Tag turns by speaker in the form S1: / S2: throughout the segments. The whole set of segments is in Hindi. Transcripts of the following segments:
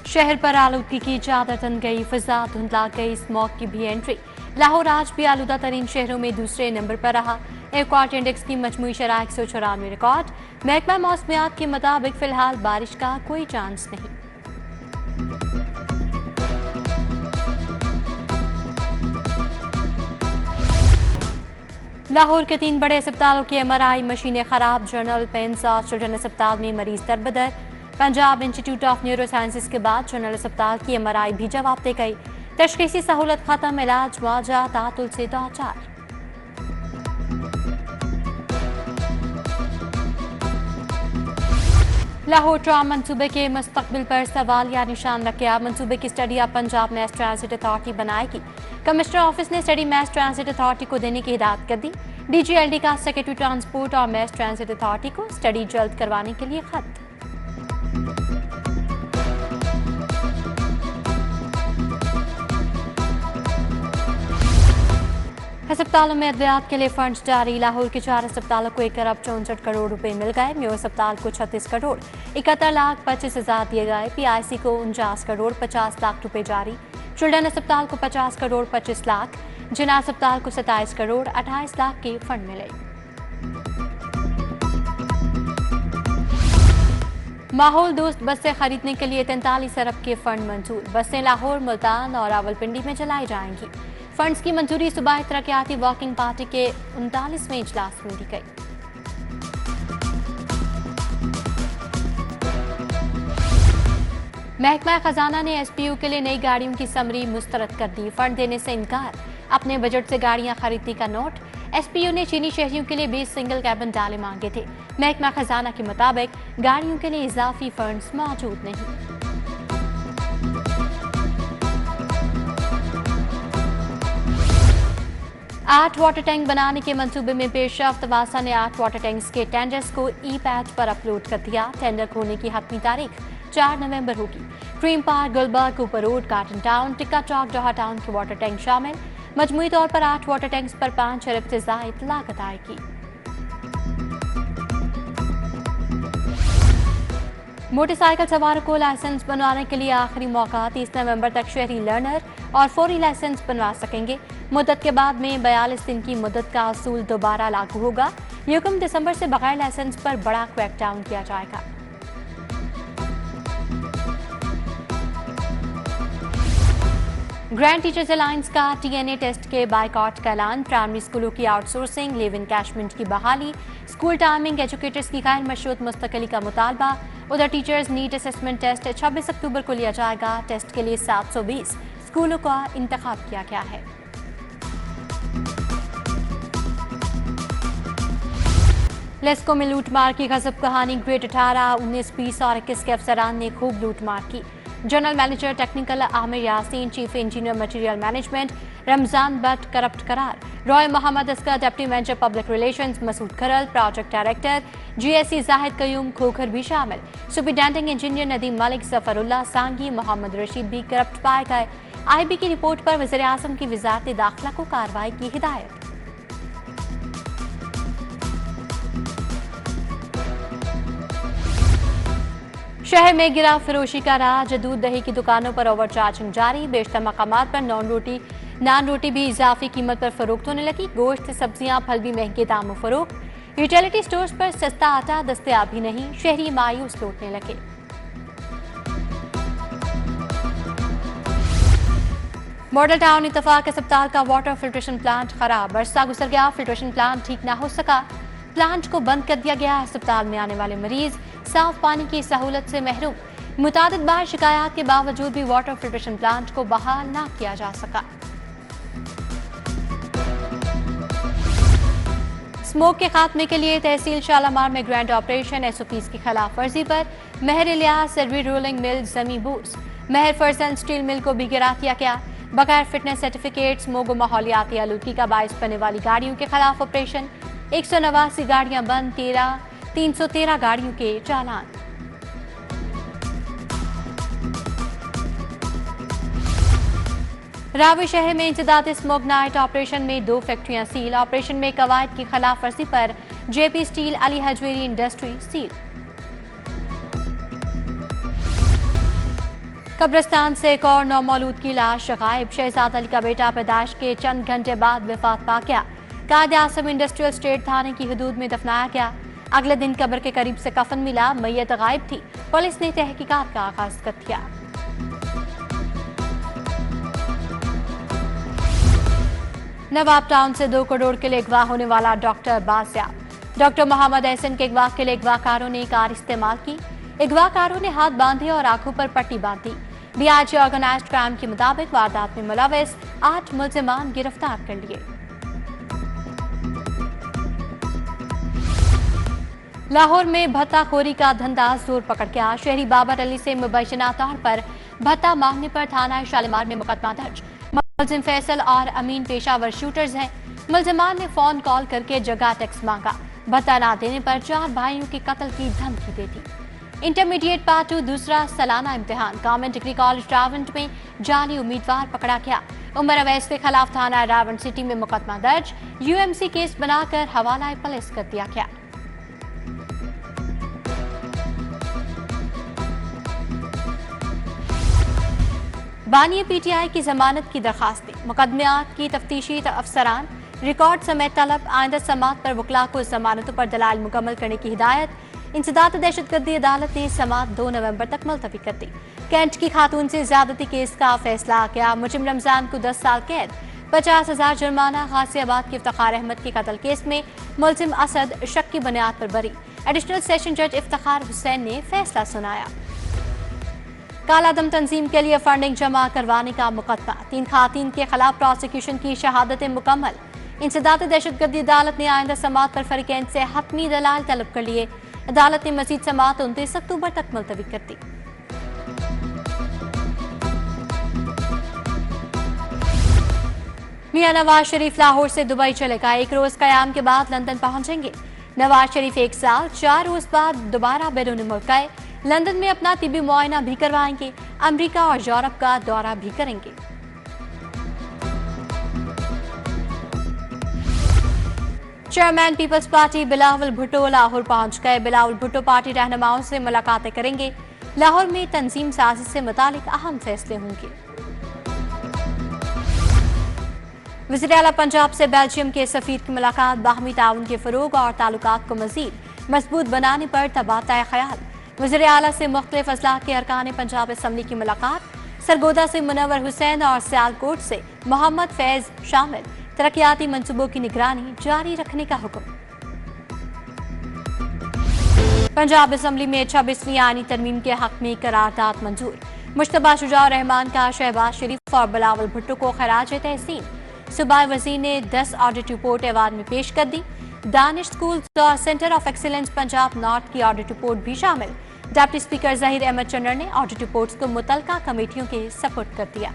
S1: शहर पर आलूदगी की चादर तन गई, फिजा धुंधला गई, स्मॉग की भी एंट्री। लाहौर आज भी आलूदा तरीन शहरों में दूसरे नंबर पर रहा। एयर क्वालिटी इंडेक्स की मजमूई शरह 194 रिकॉर्ड। महकमा मौसमियात के मुताबिक फिलहाल बारिश का कोई चांस नहीं। लाहौर के 3 बड़े अस्पतालों की MRI मशीनें खराब। जनरल पेंस और चिल्ड्रन अस्पताल में मरीज दरबदर। Punjab institute of neurosciences के बाद जनरल अस्पताल की MRI भी जवाब दे गई। तशखीसी सहूलत खत्म, इलाज मुआवजा तातुल से दो चार। लाहौर ट्राम मंसूबे के मुस्तकबिल पर सवाल या निशान रखे। मंसूबे की स्टडी अब पंजाब मैस ट्रांजिट अथॉरिटी बनाएगी। कमिश्नर ऑफिस ने स्टडी मैस ट्रांजिट अथॉरिटी को देने की हिदायत कर दी। DGLD का सेक्रेटरी ट्रांसपोर्ट और मैस ट्रांजिट अथॉरिटी को स्टडी जल्द करवाने के लिए खत। अस्पतालों में अद्वियात के लिए फंड्स जारी। लाहौर के 4 अस्पतालों को 1 अरब 64 करोड़ रुपए मिल गए। म्यो अस्पताल को 36 करोड़ 71,25,000 दिए गए। PIC को 49 करोड़ 50 लाख रुपए जारी। चिल्ड्रन अस्पताल को 50 करोड़ 25 लाख, जिना अस्पताल को 27 करोड़ 28 लाख के फंड मिले। माहौल दोस्त बसें खरीदने के लिए 43 अरब के फंड मंजूर। बसें लाहौर, मुल्तान और रावलपिंडी में चलाई जाएंगी। फंड्स की मंजूरी सूबाई तरक्याती वर्किंग पार्टी के 39वें इजलास में दी गई। महकमा खजाना ने SPU के लिए नई गाड़ियों की समरी मुस्तरद कर दी। फंड देने से इनकार। अपने बजट से गाड़ियां खरीदने का नोट। SPU ने चीनी शहरियों के लिए 20 सिंगल कैबिन डाले मांगे थे। महकमा खजाना के मुताबिक गाड़ियों के लिए इजाफी फंड्स मौजूद नहीं। आठ वाटर टैंक बनाने के मंसूबे में पेशरफ्त। वासा ने 8 वाटर टैंक्स के टेंडर्स को E-पैच पर अपलोड कर दिया। टेंडर होने की हतमी तारीख 4 नवंबर होगी। Cream Park, Gulberg, Cooper Road, Garden Town, Tikka Chowk, Doha town के वाटर टैंक शामिल। मजमूई तौर पर 8 वाटर टैंक्स पर 5 अरब से ज़ायद लागत आएगी। मोटरसाइकिल सवारों को लाइसेंस बनवाने के लिए आखिरी मौका। 30 नवंबर तक शहरी लर्नर और फौरी लाइसेंस बनवा सकेंगे। मुद्दत के बाद में 42 दिन की मुद्दत का असूल दोबारा लागू होगा। ये हुक्म दिसंबर से बगैर लाइसेंस पर बड़ा क्रैकडाउन किया जाएगा। ग्रैंड टीचर्स अलायंस का TNA टेस्ट के बायकॉट का ऐलान। प्राइमरी स्कूलों की आउटसोर्सिंग, लिव इन कैशमेंट की बहाली, स्कूल टाइमिंग, एजुकेटर्स की गैर मशरूत मुस्तकिली का मुतालबा। उधर टीचर्स नीट असेसमेंट टेस्ट 26 अक्टूबर को लिया जाएगा। टेस्ट के लिए 720 स्कूलों का इंतखाब किया गया है। लेस्को में लूटमार की गजब कहानी। ग्रेड 18, 19, 20 और 21 के अफसरान ने खूब लूटमार की। General manager technical Aamir Yasin, chief engineer material management Ramzan Bhatt corrupt करार। Rai Mohammad Asghar, deputy manager public relations Masood Karal, project director GSE Zahid Qayyum Khokhar भी शामिल। सुपरिटेंडिंग इंजीनियर नदीम मलिक, जफरुल्लाह सांगी, मोहम्मद रशीद भी करप्ट पाए गए। IB की रिपोर्ट पर वज़ीर आज़म की वज़ारत दाखिला को कार्रवाई की हिदायत। शहर में गिरा फरोशी का राज। दूध दही की दुकानों पर ओवरचार्जिंग जारी। बेशतर मकामात पर नान रोटी भी इजाफी कीमत पर फरोख्त होने लगी। गोश्त, सब्जियां, फल भी महंगे दामों फरोख्त। यूटिलिटी स्टोर्स पर सस्ता आटा दस्तयाब ही नहीं। शहरी मायूस लौटने लगे। मॉडल टाउन इत्तफाक अस्पताल का वाटर फिल्ट्रेशन प्लांट खराब। अरसा गुजर गया, फिल्ट्रेशन प्लांट ठीक ना हो सका। प्लांट को बंद कर दिया गया। अस्पताल में आने वाले मरीज साफ पानी की सहूलत से महरूम। मुतादिद बार शिकायत के बावजूद भी वाटर फिल्ट्रेशन प्लांट को बहाल ना किया जा सका। स्मोक के खात्मे के लिए तहसील शालामार में ग्रैंड ऑपरेशन। SOPs की खिलाफ वर्जी पर महर इलियास सर्वी रोलिंग मिल जमी बूस। महर फर्जन स्टील मिल को भी गिरा किया गया। बगैर फिटनेस सर्टिफिकेट स्मोक व माहौलियाती आलूदगी का बायस बनने वाली गाड़ियों के खिलाफ ऑपरेशन। 189 गाड़ियां बंद, 313 गाड़ियों के चालान। रावी शहर में इंसदाद स्मोक नाइट ऑपरेशन में 2 फैक्ट्रियां सील। ऑपरेशन में कवायद की खिलाफ वर्जी पर JP steel, Ali Hajvery industry seal. कब्रिस्तान से एक और नौमौलूद की लाश गायब। शहजाद अली का बेटा पैदाइश के चंद घंटे बाद वफात पा गया। कायद आज़म इंडस्ट्रियल स्टेट थाने की हदूद में दफनाया गया। अगले दिन कब्र के करीब से कफन मिला, मैयत गायब थी। पुलिस ने तहकीकात का आगाज कर दिया। नवाब टाउन से 2 करोड़ के लिए अगवा होने वाला डॉक्टर बाजियाब। डॉक्टर मोहम्मद एहसन के अगवा के लिए अगवाकारों ने कार इस्तेमाल की। अगवाकारों ने हाथ बांधे और आंखों पर पट्टी बांधी। बीआईजी ऑर्गेनाइज्ड क्राइम के मुताबिक वारदात में मुलविस 8 मुल्जिमान गिरफ्तार कर लिए। लाहौर में भत्ताखोरी का धंधा जोर पकड़ गया। शहरी बाबर अली से मुबैना तौर पर भत्ता मांगने पर थाना शालीमार में मुकदमा दर्ज। मुलजिम फैसल और अमीन पेशावर शूटर्स हैं। मुलजिमान ने फोन कॉल करके जगह टैक्स मांगा। भत्ता ना देने पर 4 भाइयों के कत्ल की धमकी दे दी। इंटरमीडिएट पार्ट 2 दूसरा सालाना इम्तिहान गवर्नमेंट डिग्री कॉलेज रावंड में जाली उम्मीदवार पकड़ा गया। उमर अवैस के खिलाफ थाना रावंड सिटी में मुकदमा दर्ज। यूएमसी केस बनाकर हवाला पुलिस कर दिया गया। बानी पीटीआई की जमानत की दरखास्त दी। मुकदमियात की तफ्तीशी अफसरान रिकॉर्ड समेत तलब। आइंदा समात पर वकला को जमानतों पर दलाल मुकम्मल करने की हिदायत। इंसदाद दहशतगर्दी अदालत ने समात 2 नवंबर तक मुलतवी कर दी। कैंट की खातून से ज्यादती केस का फैसला आ गया। मुजरिम रमजान को 10 साल कैद, 50,000 जुर्माना। गाजियाबाद के इफ्तिखार अहमद के कत्ल केस में मुलजिम असद शक की बुनियाद पर बरी। एडिशनल सेशन जज इफ्तिखार हुसैन ने फैसला सुनाया। कालादम तंजीम के लिए फंडिंग जमा करवाने का मुकदमा। 3 खातून के खिलाफ प्रोसिक्यूशन की शहादतें मुकम्मल। इंसदाद दहशतगर्दी अदालत ने आइंदा समात पर फरीकैन से हतमी दलाल तलब कर लिए। अदालत ने मजीद समात 29 अक्टूबर तक मुलतवी कर दी। मियां नवाज शरीफ लाहौर से दुबई चलेगा। 1 रोज कयाम के बाद लंदन पहुंचेंगे। नवाज शरीफ 1 साल 4 रोज बाद दोबारा बैरून मुल्क आए। लंदन में अपना तिबी मुआयना भी करवाएंगे। अमेरिका और यूरोप का दौरा भी करेंगे। चेयरमैन पीपल्स पार्टी बिलावल भुट्टो लाहौर पहुंच गए। बिलावल भुट्टो पार्टी रहनुमाओं से मुलाकातें करेंगे। लाहौर में तंजीम साजी से मुतालिक अहम फैसले होंगे। वज़ीर आला पंजाब से बेल्जियम के सफीर की मुलाकात। बाहमी ताउन के फरोग और ताल्लुकात को मजीद मजबूत बनाने पर तबादला ख्याल। वज़ीर आला से मुख्तलिफ अजला के अरकान पंजाब असम्बली की मुलाकात। सरगोदा से मुनव्वर हुसैन और सियालकोट से मोहम्मद फैज शामिल। तरक्याती मंसूबों की निगरानी जारी रखने का हुक्म। पंजाब असम्बली में 26वीं आईनी तरमीम के हक में करारदाद मंजूर। मुश्तबा शुजाउर रहमान का शहबाज शरीफ और बिलावल भुट्टो को खराज तहसीन। सूबाई वजीर ने 10 ऑडिट रिपोर्ट ऐवान में पेश कर दी। दानिश स्कूल और centre of excellence Punjab north की ऑडिट रिपोर्ट भी शामिल। डिप्टी स्पीकर जहीर अहमद चन्नर ने ऑडिट रिपोर्ट्स को मुतलका कमेटियों के सपुर्द कर दिया।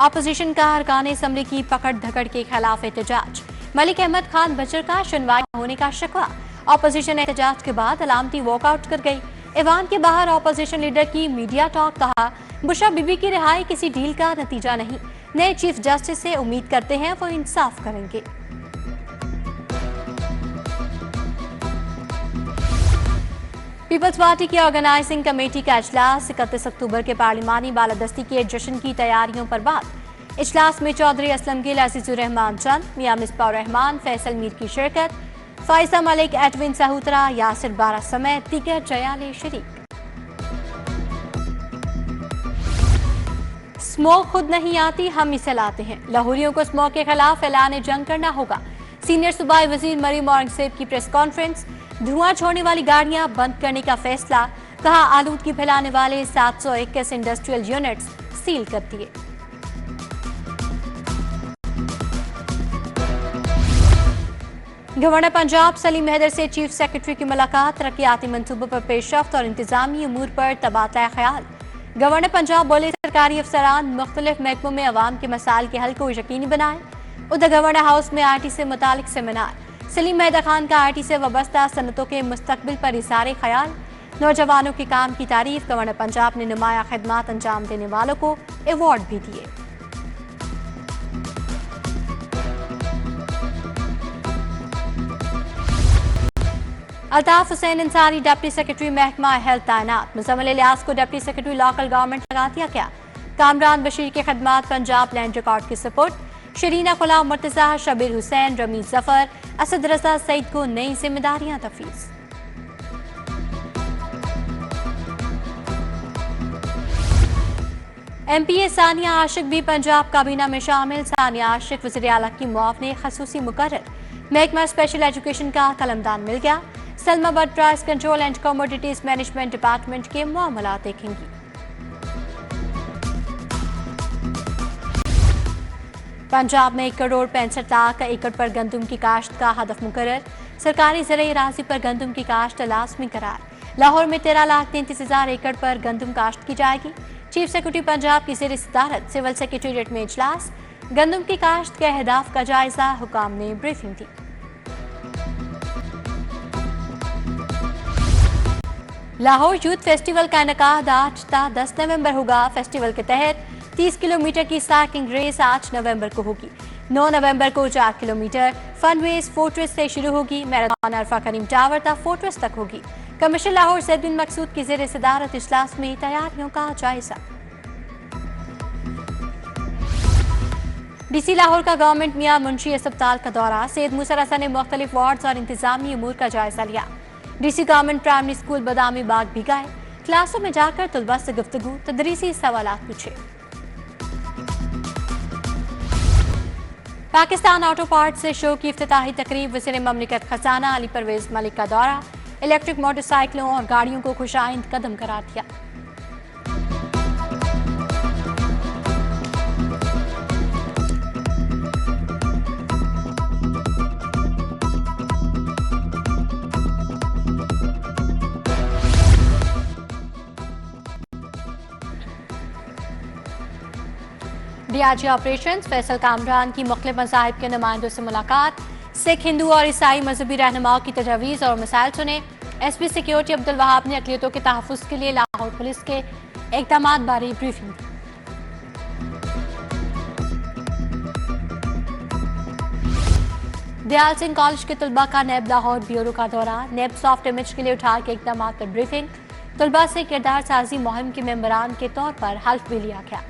S1: अपोजिशन का अरकान असम्बली की पकड़ धकड़ के खिलाफ एहतजाज। मलिक अहमद खान बचर का सुनवाई होने का शिकवा। अपोजिशन एहतजाज के बाद अलामती वॉकआउट कर गई। ऐवान के बाहर अपोजिशन लीडर की मीडिया टॉक। कहा, बुशरा बीबी की रिहाई किसी डील का नतीजा नहीं। नए चीफ जस्टिस से उम्मीद करते हैं वो इंसाफ करेंगे। पीपल्स पार्टी की ऑर्गेनाइजिंग कमेटी का इजलास। 31 अक्टूबर के पार्लिमानी बालादस्ती के जश्न की तैयारियों पर बात। इजलास में चौधरी असलम गिल, अजीजुर रहमान चंद, मियां मिसबाह रहमान, फैसल मीर की शिरकत। फाइजा मलिक, एडविन सहूतरा, यासिर बारा समेत दीगर जयाले शरीक। स्मोक खुद नहीं आती, हम इसे लाते हैं। लाहौरियों को स्मोक के खिलाफ ऐलान जंग करना होगा। सीनियर सूबाई वजीर मरीम औरंगजेब की प्रेस कॉन्फ्रेंस। धुआं छोड़ने वाली गाड़ियां बंद करने का फैसला। कहा, आलूदगी फैलाने वाले 721 इंडस्ट्रियल यूनिट्स सील कर दिए। गवर्नर पंजाब सलीम हैदर से चीफ सेक्रेटरी की मुलाकात। तरक्याती मंसूबों पर पेशरफ्त और इंतजामी अमूर पर तबादला ख्याल। गवर्नर पंजाब बोले, सरकारी अफसरान मुख्तलिफ महकमों में अवाम के मसाइल के हल को यकीनी बनाए। उधर गवर्नर हाउस में आईटी से मुतालिक सेमिनार। सलीम हैदर खान का आईटी से वाबस्ता सनतों के मुस्तकबिल पर इज़हार ख्याल। नौजवानों के काम की तारीफ। गवर्नर पंजाब ने नुमाया खिदमात अंजाम देने वालों को अवार्ड भी दिए। अल्ताफ हुसैन अंसारी डिप्टी सेक्रेटरी महकमा हेल्थ तैनात। मुजम्मिल इलियास को डिप्टी सेक्रेटरी लोकल गवर्नमेंट लगा दिया गया। कामरान बशीर की खदमात पंजाब लैंड रिकॉर्ड की सपोर्ट। शरीना गुलाम मुर्तजा, शबीर हुसैन, रमीज जफर, असद रजा सईद को नई जिम्मेदारियां तफवीज। MP सानिया आशिक भी पंजाब काबीना में शामिल। सानिया आशिक वज़ीर आला की मुआवने खसूसी मुकर्रर। महकमा स्पेशल एजुकेशन का कलमदान मिल गया। Salma but price control and commodities management department के मामला देखेंगी। पंजाब में 1 करोड़ 65 लाख एकड़ पर गंदम की काश्त का हदफ मुकर्रर। सरकारी ज़राई राज़ी पर गंदम की काश्त लाजमी करार। लाहौर में 13,33,000 एकड़ पर गंदम काश्त की जाएगी। चीफ सेक्रेटरी पंजाब की ज़ेर सदारत सिविल सेक्रेटेरिएट में इजलास। गंदम की काश्त के अहदाफ का जायजा, हुकाम ने ब्रीफिंग दी। लाहौर यूथ फेस्टिवल का इनेकाद 8 ता 10 नवंबर होगा। फेस्टिवल के तहत 30 किलोमीटर की साइकिलिंग रेस 8 नवंबर को होगी। 9 नवंबर को 4 किलोमीटर फनवेज फोर्ट्रेस से शुरू होगी। मैराथन अरफा करीम टावर तक फोर्ट्रेस तक होगी। कमिश्नर लाहौर सैयद बिन मकसूद की ज़ेर सदारत इजलास में तैयारियों का जायजा। DC लाहौर का गवर्नमेंट मियां मुंशी अस्पताल का दौरा। सैयद मूसा रसा ने मुख्तलिफ वार्ड्स और इंतजामी अमूर का जायजा लिया। DC government primary school Badami Bagh भी गए। क्लासों में जाकर तलबा से गुफ्तगू, तदरीसी सवालात पूछे। पाकिस्तान ऑटो पार्ट से शो की इफ्तिताही तकरीब। वज़ीर ममलिकत खजाना अली परवेज मलिक का दौरा। इलेक्ट्रिक मोटरसाइकिलों और गाड़ियों को खुशाइंद कदम करार दिया। DRG ऑपरेशंस फैसल कामरान की मुख्तलिफ मज़ाहिब के नुमाइंदों से मुलाकात। सिख, हिंदू और ईसाई मजहबी रहनुमाओं की तजावीज़ और मसाइल सुने। SP सिक्योरिटी अब्दुल वहाब ने अक़लियतों के तहफ़्फ़ुज़ के लिए लाहौर पुलिस के इक़दामात बारे ब्रीफिंग दी। दयाल सिंह कॉलेज के तलबा का नेब लाहौर ब्यूरो का दौरा। नेब सॉफ्ट इमेज के लिए उठा के इक़दामात पर ब्रीफिंग। तलबा से किरदार साजी मुहिम के मेंबरान के तौर पर हल्फ भी लिया गया।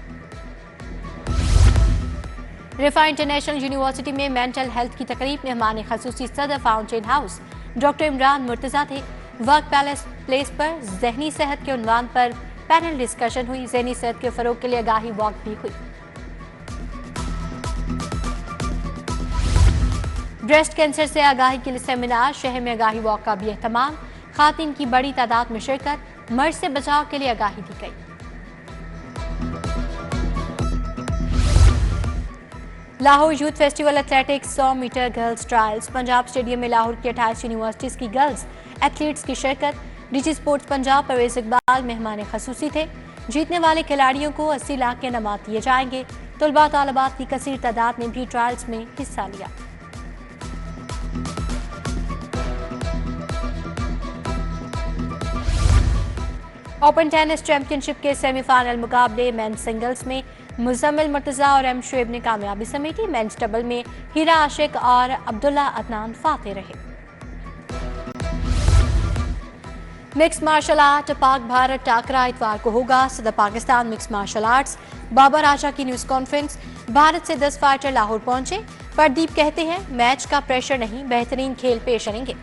S1: रिफा इंटरनेशनल यूनिवर्सिटी में मेंटल हेल्थ की तकरीब। मेहमान खसूसी सदर fountain house doctor Imran Murtaza थे। वर्क प्लेस पर जहनी सेहत के उन्वान पर पैनल डिस्कशन हुई। जहनी सेहत के फरोग के लिए आगाही वॉक भी हुई। ब्रेस्ट कैंसर से आगाही के लिए सेमिनार। शहर में आगाही वॉक का भी एहतमाम। खातिन की बड़ी तादाद में शिरकत। मर्ज से बचाव के लिए आगाही दी गई। Lahore youth festival athletics 100 metre girls trials. Punjab stadium में लाहौर की 28 यूनिवर्सिटीज़ की गर्ल्स एथलीट्स की शिरकत। DG स्पोर्ट्स पंजाब परवेज इकबाल मेहमान खसूसी थे। जीतने वाले खिलाड़ियों को 80 लाख के इनामात दिए जाएंगे। तलबा तालिबात की कसीर तादाद ने भी ट्रायल्स में हिस्सा लिया। ओपन टेनिस चैंपियनशिप के सेमीफाइनल मुकाबले मेंस सिंगल्स में मुजम्मिल मुर्तजा और M शुएब ने कामयाबी समेटी। मेंस डबल में हीरा आशिक और अब्दुल्ला अदनान फाते रहे। Mix martial art Pak Bharat टाकरा इतवार को होगा। सदर Pakistan mix martial arts Babar Raja की न्यूज कॉन्फ्रेंस। भारत से 10 फाइटर लाहौर पहुंचे। प्रदीप कहते हैं मैच का प्रेशर नहीं, बेहतरीन खेल पेश करेंगे।